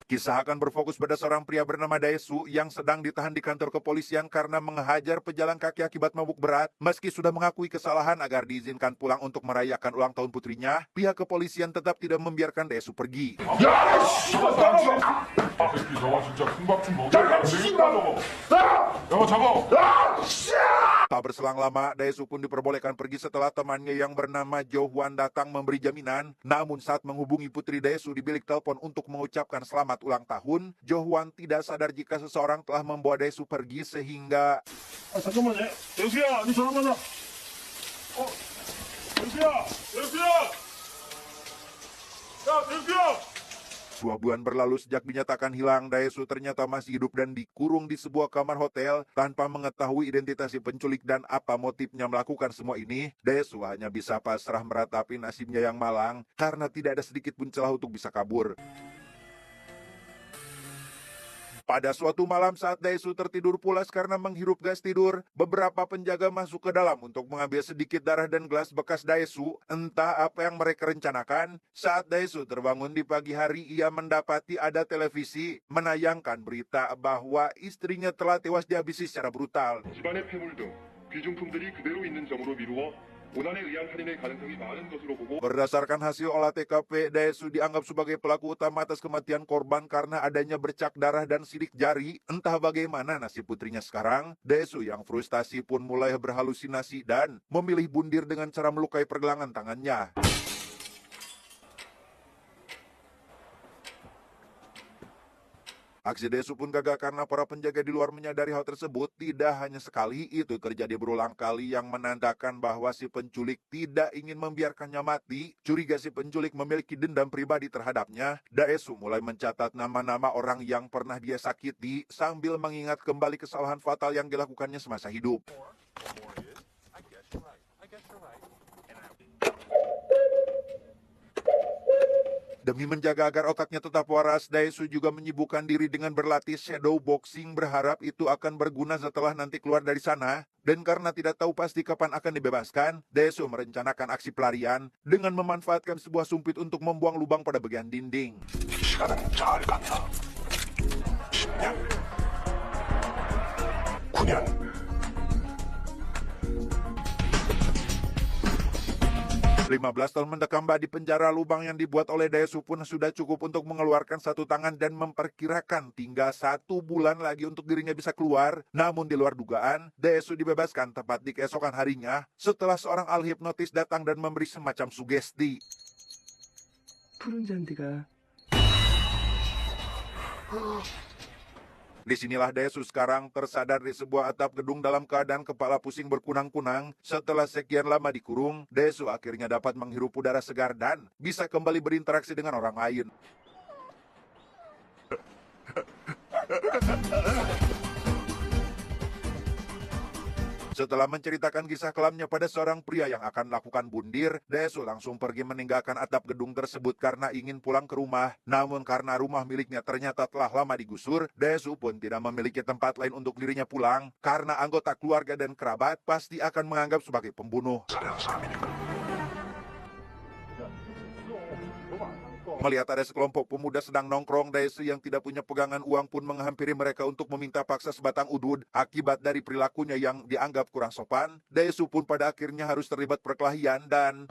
Kisah akan berfokus pada seorang pria bernama Daesu yang sedang ditahan di kantor kepolisian karena menghajar pejalan kaki akibat mabuk berat. Meski sudah mengakui kesalahan agar diizinkan pulang untuk merayakan ulang tahun putrinya, pihak kepolisian tetap tidak membiarkan Daesu pergi. 야, 씨발 따라와! 아, 새끼 저거 진짜 콩밥 좀 먹여. 야, 미친다 저거. 야, 잡아. Tak berselang lama, Daesu pun diperbolehkan pergi setelah temannya yang bernama Jo Hwan datang memberi jaminan. Namun saat menghubungi putri Daesu di bilik telepon untuk mengucapkan selamat ulang tahun, Jo Hwan tidak sadar jika seseorang telah membawa Daesu pergi sehingga... 아, 잠깐만요. 대수야, 니 전화 받아. 대수야, 대수야. 야, 대수야. 2 bulan berlalu sejak dinyatakan hilang, Daesu ternyata masih hidup dan dikurung di sebuah kamar hotel tanpa mengetahui identitas si penculik dan apa motifnya melakukan semua ini. Daesu hanya bisa pasrah meratapi nasibnya yang malang karena tidak ada sedikit pun celah untuk bisa kabur. Pada suatu malam saat Daesu tertidur pulas karena menghirup gas tidur, beberapa penjaga masuk ke dalam untuk mengambil sedikit darah dan gelas bekas Daesu. Entah apa yang mereka rencanakan, saat Daesu terbangun di pagi hari, ia mendapati ada televisi menayangkan berita bahwa istrinya telah tewas dihabisi secara brutal. 집안의 폐물 등 귀중품들이 그대로 있는 점으로 미루어 고난에 의한 살인의 가능성이 많은 것으로 보고 Berdasarkan hasil olah TKP, Daesu dianggap sebagai pelaku utama atas kematian korban karena adanya bercak darah dan sidik jari. Entah bagaimana nasib putrinya sekarang, Daesu yang frustasi pun mulai berhalusinasi dan memilih bundir dengan cara melukai pergelangan tangannya. Aksi Daesu pun gagal karena para penjaga di luar menyadari hal tersebut. Tidak hanya sekali, itu terjadi berulang kali yang menandakan bahwa si penculik tidak ingin membiarkannya mati. Curiga si penculik memiliki dendam pribadi terhadapnya, Daesu mulai mencatat nama-nama orang yang pernah dia sakiti sambil mengingat kembali kesalahan fatal yang dilakukannya semasa hidup. Demi menjaga agar otaknya tetap waras, Daesu juga menyibukkan diri dengan berlatih shadow boxing, berharap itu akan berguna setelah nanti keluar dari sana. Dan karena tidak tahu pasti kapan akan dibebaskan, Daesu merencanakan aksi pelarian dengan memanfaatkan sebuah sumpit untuk membuang lubang pada bagian dinding. 시간은 잘 간다. 10년, 9년. 15 tahun mendekam di penjara, lubang yang dibuat oleh Daesu pun sudah cukup untuk mengeluarkan satu tangan dan memperkirakan tinggal 1 bulan lagi untuk dirinya bisa keluar. Namun di luar dugaan, Daesu dibebaskan tepat di keesokan harinya setelah seorang ahli hipnotis datang dan memberi semacam sugesti. 푸른 잔디가 Disinilah Daesu sekarang tersadar di sebuah atap gedung dalam keadaan kepala pusing berkunang-kunang. Setelah sekian lama dikurung, Daesu akhirnya dapat menghirup udara segar dan bisa kembali berinteraksi dengan orang lain. Setelah menceritakan kisah kelamnya pada seorang pria yang akan melakukan bundir, Daesu langsung pergi meninggalkan atap gedung tersebut karena ingin pulang ke rumah. Namun karena rumah miliknya ternyata telah lama digusur, Daesu pun tidak memiliki tempat lain untuk dirinya pulang karena anggota keluarga dan kerabat pasti akan menganggap sebagai pembunuh. 살해한 사람이니까. Melihat ada sekelompok pemuda sedang nongkrong, Daesu yang tidak punya pegangan uang pun menghampiri mereka untuk meminta paksa sebatang udud. Akibat dari perilakunya yang dianggap kurang sopan, Daesu pun pada akhirnya harus terlibat perkelahian dan...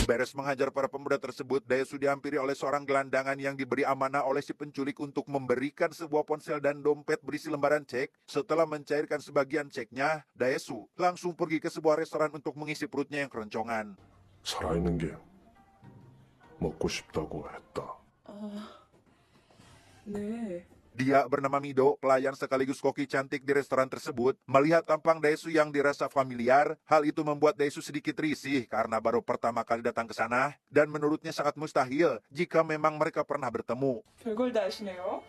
Beres menghajar para pemuda tersebut, Daesu dihampiri oleh seorang gelandangan yang diberi amanah oleh si penculik untuk memberikan sebuah ponsel dan dompet berisi lembaran cek. Setelah mencairkan sebagian ceknya, Daesu langsung pergi ke sebuah restoran untuk mengisi perutnya yang keroncongan. 살아있는 게 먹고 싶다고 했다. 네. Dia bernama Mido, pelayan sekaligus koki cantik di restoran tersebut. Melihat tampang Daesu yang dirasa familiar, hal itu membuat Daesu sedikit risih karena baru pertama kali datang ke sana dan menurutnya sangat mustahil jika memang mereka pernah bertemu. 별걸 다 아시네요.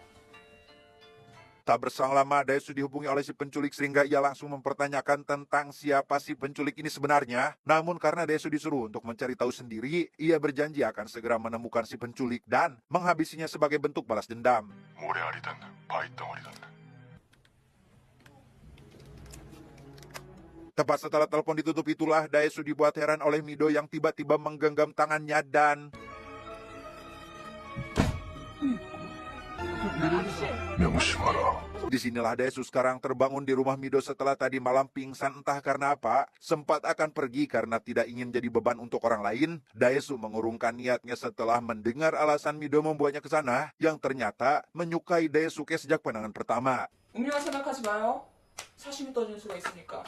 Tak berselang lama, Daesu dihubungi oleh si penculik sehingga ia langsung mempertanyakan tentang siapa si penculik ini sebenarnya. Namun karena Daesu disuruh untuk mencari tahu sendiri, ia berjanji akan segera menemukan si penculik dan menghabisinya sebagai bentuk balas dendam. 모래알이든 바위덩어리든 Tepat setelah telepon ditutup itulah Daesu dibuat heran oleh Mido yang tiba-tiba menggenggam tangannya dan 명심하라. disinilah Daesu sekarang terbangun di rumah Mido setelah tadi malam pingsan entah karena apa, sempat akan pergi karena tidak ingin jadi beban untuk orang lain. Daesu mengurungkan niatnya setelah mendengar alasan Mido membuatnya ke sana, yang ternyata menyukai Daesuke sejak pandangan pertama. 음료한 생각하지 마요. 사심이 떠질 수가 있으니까.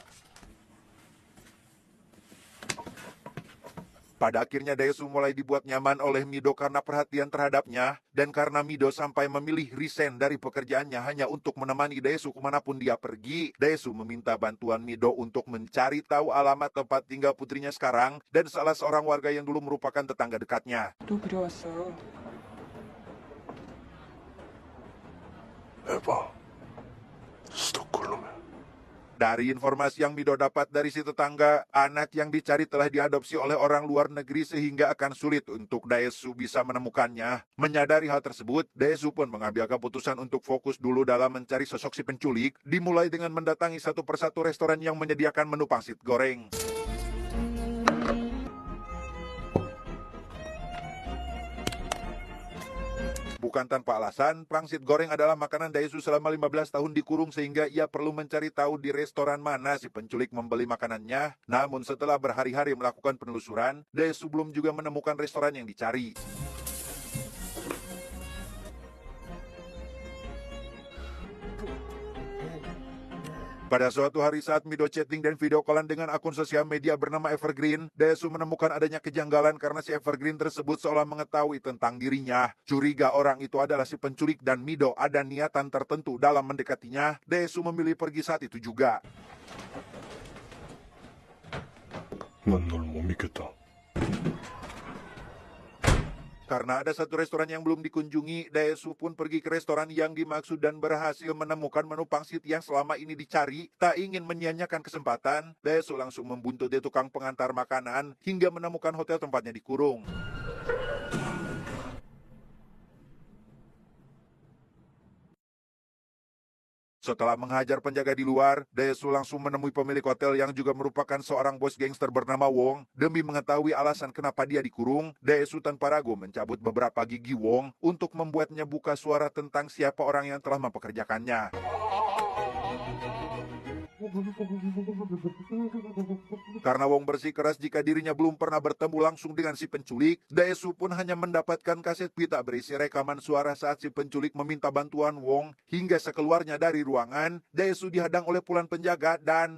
Pada akhirnya Daesu mulai dibuat nyaman oleh Mido karena perhatian terhadapnya, dan karena Mido sampai memilih resign dari pekerjaannya hanya untuk menemani Daesu kemanapun dia pergi. Daesu meminta bantuan Mido untuk mencari tahu alamat tempat tinggal putrinya sekarang dan salah seorang warga yang dulu merupakan tetangga dekatnya. 또 그려왔어요. 에바. 스톡홀름에. Dari informasi yang Mido dapat dari si tetangga, anak yang dicari telah diadopsi oleh orang luar negeri sehingga akan sulit untuk Daesu bisa menemukannya. Menyadari hal tersebut, Daesu pun mengambil keputusan untuk fokus dulu dalam mencari sosok si penculik, dimulai dengan mendatangi satu persatu restoran yang menyediakan menu pangsit goreng. Bukan tanpa alasan, pangsit goreng adalah makanan Daesu selama 15 tahun dikurung sehingga ia perlu mencari tahu di restoran mana si penculik membeli makanannya. Namun setelah berhari-hari melakukan penelusuran, Daesu belum juga menemukan restoran yang dicari. Pada suatu hari saat Mido chatting dan video callan dengan akun sosial media bernama Evergreen, Daesu menemukan adanya kejanggalan karena si Evergreen tersebut seolah mengetahui tentang dirinya. Curiga orang itu adalah si penculik dan Mido ada niatan tertentu dalam mendekatinya. Daesu memilih pergi saat itu juga. 난 널 못 믿겠다. Karena ada satu restoran yang belum dikunjungi, Daesu pun pergi ke restoran yang dimaksud dan berhasil menemukan menu pangsit yang selama ini dicari. Tak ingin menyia-nyiakan kesempatan, Daesu langsung membuntuti tukang pengantar makanan hingga menemukan hotel tempatnya dikurung. Setelah menghajar penjaga di luar, Daesu langsung menemui pemilik hotel yang juga merupakan seorang bos gangster bernama Wong. Demi mengetahui alasan kenapa dia dikurung, Daesu tanpa ragu mencabut beberapa gigi Wong untuk membuatnya buka suara tentang siapa orang yang telah mempekerjakannya. Karena Wong bersikeras jika dirinya belum pernah bertemu langsung dengan si penculik, Daesu pun hanya mendapatkan kaset pita berisi rekaman suara saat si penculik meminta bantuan Wong. Hingga sekeluarnya dari ruangan, Daesu dihadang oleh puluhan penjaga dan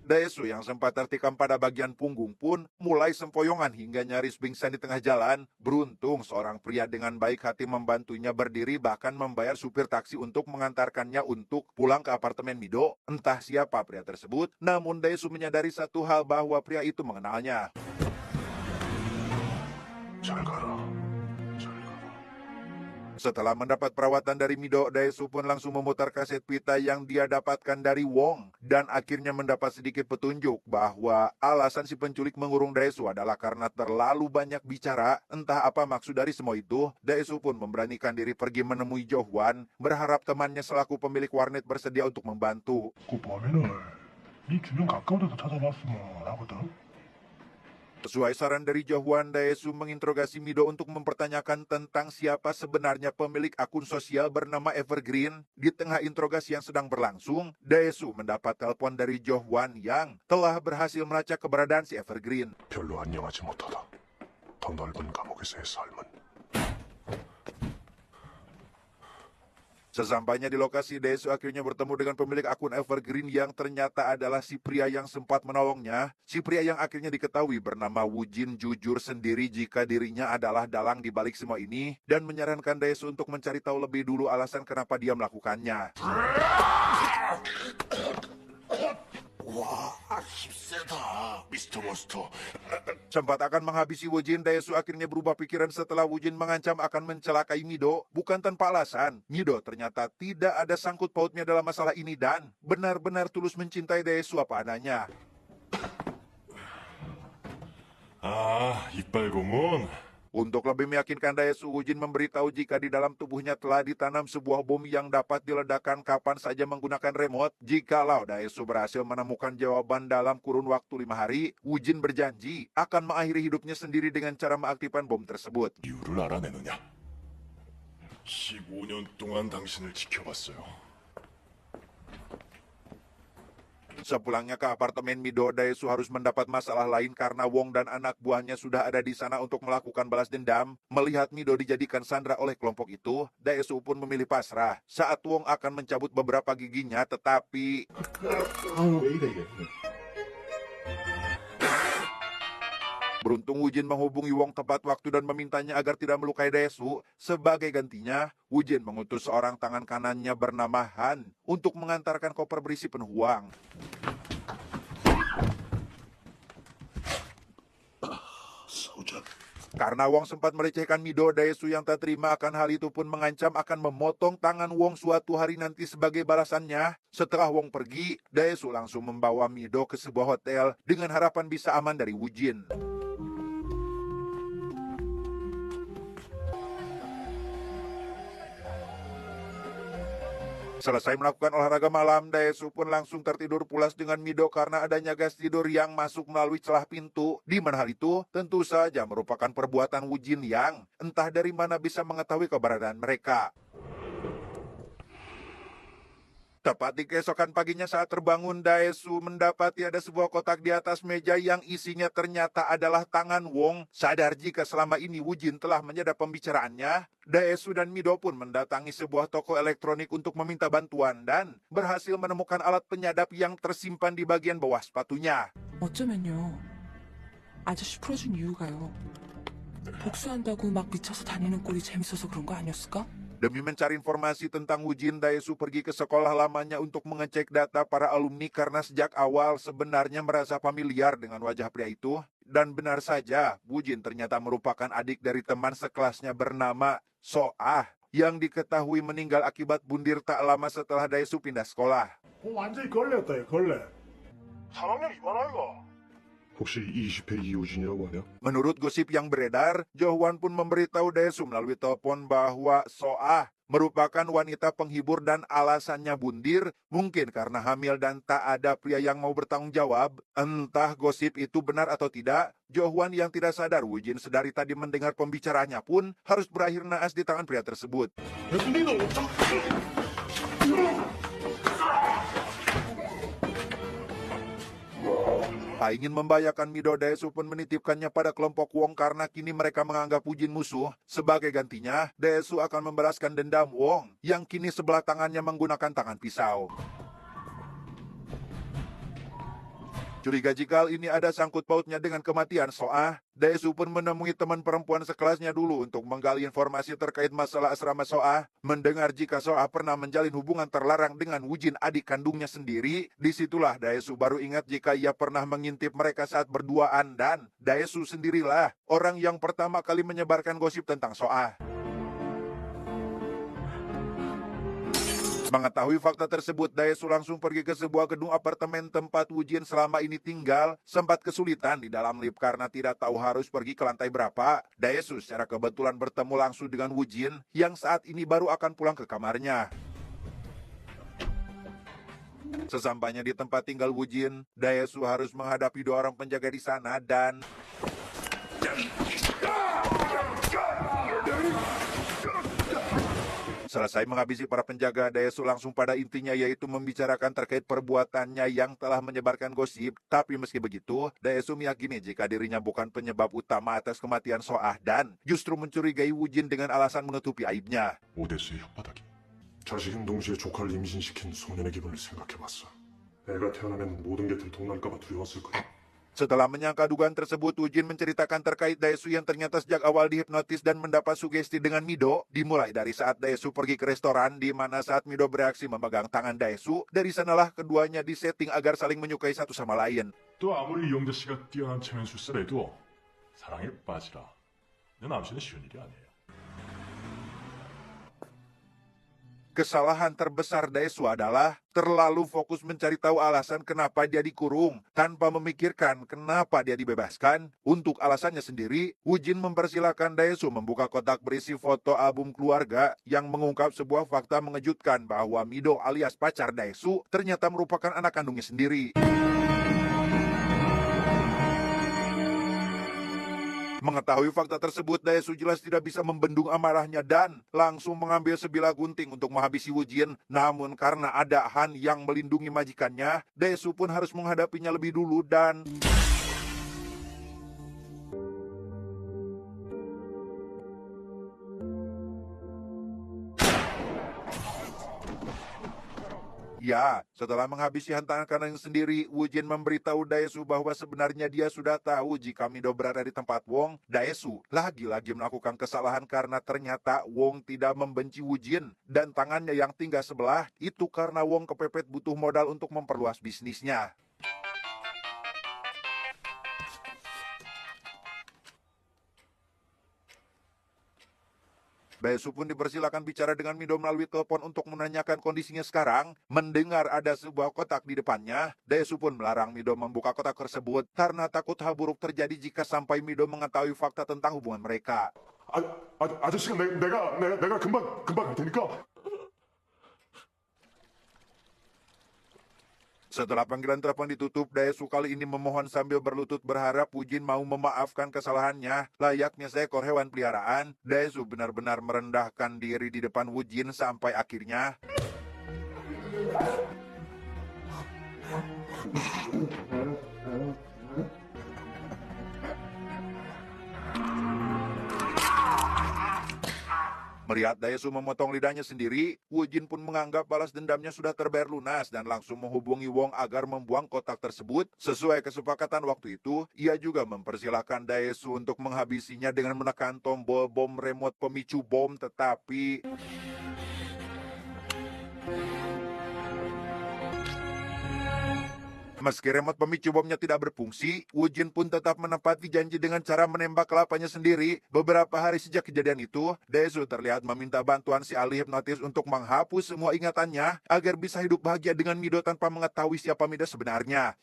Daesu yang sempat tertikam pada bagian punggung pun mulai sempoyongan hingga nyaris pingsan di tengah jalan. Beruntung seorang pria dengan baik hati membantunya berdiri bahkan membayar supir taksi untuk mengantarkannya untuk pulang ke apartemen Mido. Entah siapa pria tersebut, namun Daesu menyadari satu hal bahwa pria itu mengenalnya. 잘 가라. Setelah mendapat perawatan dari Mido, Daesu pun langsung memutar kaset pita yang dia dapatkan dari Wong. Dan akhirnya mendapat sedikit petunjuk bahwa alasan si penculik mengurung Daesu adalah karena terlalu banyak bicara. Entah apa maksud dari semua itu, Daesu pun memberanikan diri pergi menemui Jo Hwan, berharap temannya selaku pemilik warnet bersedia untuk membantu. 그 범인을 네 주변 가까운 데서 찾아봤으면 하거든. Sesuai saran dari Jo Hwan, Daesu menginterogasi Mido untuk mempertanyakan tentang siapa sebenarnya pemilik akun sosial bernama Evergreen. Di tengah interogasi yang sedang berlangsung, Daesu mendapat telepon dari Jo Hwan yang telah berhasil melacak keberadaan si Evergreen. 별로 안녕하지 못하다. 더 넓은 감옥에서의 삶은. Sesampainya di lokasi, Daesu akhirnya bertemu dengan pemilik akun Evergreen yang ternyata adalah si pria yang sempat menolongnya. Si pria yang akhirnya diketahui bernama Wujin jujur sendiri jika dirinya adalah dalang di balik semua ini dan menyarankan Daesu untuk mencari tahu lebih dulu alasan kenapa dia melakukannya. 와, 힘세다, 미스터 몬스터. Sempat akan menghabisi Wujin, Daesu akhirnya berubah pikiran setelah Wujin mengancam akan mencelakai Mido. Bukan tanpa alasan, Mido ternyata tidak ada sangkut pautnya dalam masalah ini dan benar-benar tulus mencintai Daesu apa adanya. 아, 이빨 고문. Untuk lebih meyakinkan Daesu, Woo Jin memberitahu jika di dalam tubuhnya telah ditanam sebuah bom yang dapat diledakkan kapan saja menggunakan remote. Jikalau Daesu berhasil menemukan jawaban dalam kurun waktu 5 hari, Woo Jin berjanji akan mengakhiri hidupnya sendiri dengan cara mengaktifkan bom tersebut. 이유를 알아내느냐? 15년 동안 당신을 지켜봤어요. Sepulangnya ke apartemen Mido, Daesu harus mendapat masalah lain karena Wong dan anak buahnya sudah ada di sana untuk melakukan balas dendam. Melihat Mido dijadikan sandera oleh kelompok itu, Daesu pun memilih pasrah. Saat Wong akan mencabut beberapa giginya, tetapi beruntung Woo Jin menghubungi Wong tepat waktu dan memintanya agar tidak melukai Daesu. Sebagai gantinya, Woo Jin mengutus seorang tangan kanannya bernama Han untuk mengantarkan koper berisi penuh uang. Karena Wong sempat melecehkan Mido, Daesu yang tak terima akan hal itu pun mengancam akan memotong tangan Wong suatu hari nanti sebagai balasannya. Setelah Wong pergi, Daesu langsung membawa Mido ke sebuah hotel dengan harapan bisa aman dari Woo Jin. Selesai melakukan olahraga malam, Daesu pun langsung tertidur pulas dengan Mido karena adanya gas tidur yang masuk melalui celah pintu. Di mana hal itu tentu saja merupakan perbuatan Woo Jin yang entah dari mana bisa mengetahui keberadaan mereka. Tepat di keesokan paginya saat terbangun, Daesu mendapati ada sebuah kotak di atas meja yang isinya ternyata adalah tangan Wong. Sadar jika selama ini Woo Jin telah menyadap pembicaraannya, Daesu dan Mido pun mendatangi sebuah toko elektronik untuk meminta bantuan dan berhasil menemukan alat penyadap yang tersimpan di bagian bawah sepatunya. 어쩌면요. 아저씨 풀어준 이유가요. 복수한다고 막 미쳐서 다니는 꼴이 재밌어서 그런 거 아니었을까? Demi mencari informasi tentang Woo Jin, Daesu pergi ke sekolah lamanya untuk mengecek data para alumni karena sejak awal sebenarnya merasa familiar dengan wajah pria itu. Dan benar saja, Woo Jin ternyata merupakan adik dari teman sekelasnya bernama So-ah yang diketahui meninggal akibat bundir tak lama setelah Daesu pindah sekolah. 완전히 걸렸다, 걸레. 3학년 2반 아이가? 혹시 20회 이호진이라고 하냐? Menurut gosip yang beredar, Jo-hwan pun memberitahu Daesu melalui telepon bahwa So-ah merupakan wanita penghibur dan alasannya bundir, mungkin karena hamil dan tak ada pria yang mau bertanggung jawab. Entah gosip itu benar atau tidak, Jo-hwan yang tidak sadar Woo Jin sedari tadi mendengar pembicaranya pun harus berakhir naas di tangan pria tersebut. Tak ingin membahayakan Mido, Daesu pun menitipkannya pada kelompok Wong karena kini mereka menganggap Woo Jin musuh. Sebagai gantinya, Daesu akan membalaskan dendam Wong yang kini sebelah tangannya menggunakan tangan pisau. Curiga jika hal ini ada sangkut pautnya dengan kematian So-ah, Daesu pun menemui teman perempuan sekelasnya dulu untuk menggali informasi terkait masalah asrama So-ah. Mendengar jika So-ah pernah menjalin hubungan terlarang dengan Woo Jin, adik kandungnya sendiri, disitulah Daesu baru ingat jika ia pernah mengintip mereka saat berduaan dan Daesu sendirilah orang yang pertama kali menyebarkan gosip tentang So-ah. Mengetahui fakta tersebut, Daesu langsung pergi ke sebuah gedung apartemen tempat Woo Jin selama ini tinggal. Sempat kesulitan di dalam lift karena tidak tahu harus pergi ke lantai berapa. Daesu secara kebetulan bertemu langsung dengan Woo Jin yang saat ini baru akan pulang ke kamarnya. Sesampainya di tempat tinggal Woo Jin, Daesu harus menghadapi 2 orang penjaga di sana dan selesai menghabisi para penjaga, Daesu langsung pada intinya yaitu membicarakan terkait perbuatannya yang telah menyebarkan gosip. Tapi meski begitu, Daesu meyakini jika dirinya bukan penyebab utama atas kematian So-ah dan justru mencurigai Woo Jin dengan alasan menutupi aibnya. 오데스의 혓바닥이. 자식인 동시에 조카를 임신시킨 소년의 기분을 생각해봤어. 애가 태어나면 모든 게 들통날까봐 두려웠을 거야. Setelah menyangka dugaan tersebut, Woo Jin menceritakan terkait Daesu yang ternyata sejak awal dihipnotis dan mendapat sugesti dengan Mido. Dimulai dari saat Daesu pergi ke restoran, di mana saat Mido bereaksi memegang tangan Daesu, dari sanalah keduanya disetting agar saling menyukai satu sama lain. 또 아무리 이영자 씨가 뛰어난 체면술사라도 사랑에 빠지라. 내 남친은 쉬운 일이 아니에요. Kesalahan terbesar Daesu adalah terlalu fokus mencari tahu alasan kenapa dia dikurung tanpa memikirkan kenapa dia dibebaskan. Untuk alasannya sendiri, Woo-jin mempersilahkan Daesu membuka kotak berisi foto album keluarga yang mengungkap sebuah fakta mengejutkan bahwa Mido alias pacar Daesu ternyata merupakan anak kandungnya sendiri. Mengetahui fakta tersebut, Daesu jelas tidak bisa membendung amarahnya dan langsung mengambil sebilah gunting untuk menghabisi Woo-jin. Namun karena ada Han yang melindungi majikannya, Daesu pun harus menghadapinya lebih dulu dan... Ya, setelah menghabisi hantaran kanannya sendiri, Woo-jin memberitahu Daesu bahwa sebenarnya dia sudah tahu jika Mido berada di tempat Wong. Daesu lagi-lagi melakukan kesalahan karena ternyata Wong tidak membenci Woo-jin dan tangannya yang tinggal sebelah itu karena Wong kepepet butuh modal untuk memperluas bisnisnya. Daesu pun dipersilakan bicara dengan Mido melalui telepon untuk menanyakan kondisinya sekarang. Mendengar ada sebuah kotak di depannya, Daesu pun melarang Mido membuka kotak tersebut karena takut hal buruk terjadi jika sampai Mido mengetahui fakta tentang hubungan mereka. 아저씨가 내가 금방 갈 테니까. Setelah panggilan telepon ditutup, Daesu kali ini memohon sambil berlutut berharap Woo-jin mau memaafkan kesalahannya. Layaknya seekor hewan peliharaan, Daesu benar-benar merendahkan diri di depan Woo-jin sampai akhirnya... Melihat Daesu memotong lidahnya sendiri, Woo-jin pun menganggap balas dendamnya sudah terbayar lunas dan langsung menghubungi Wong agar membuang kotak tersebut. Sesuai kesepakatan waktu itu, ia juga mempersilahkan Daesu untuk menghabisinya dengan menekan tombol bom remote pemicu bom, tetapi... Meski remote pemicu bomnya tidak berfungsi, Woo-jin pun tetap menepati janji dengan cara menembak kelapanya sendiri. Beberapa hari sejak kejadian itu, Daesu terlihat meminta bantuan si ahli hipnotis untuk menghapus semua ingatannya agar bisa hidup bahagia dengan Mido tanpa mengetahui siapa Mido sebenarnya.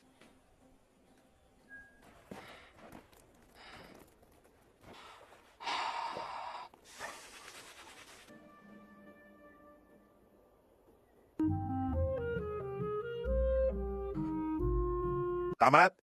Tamat?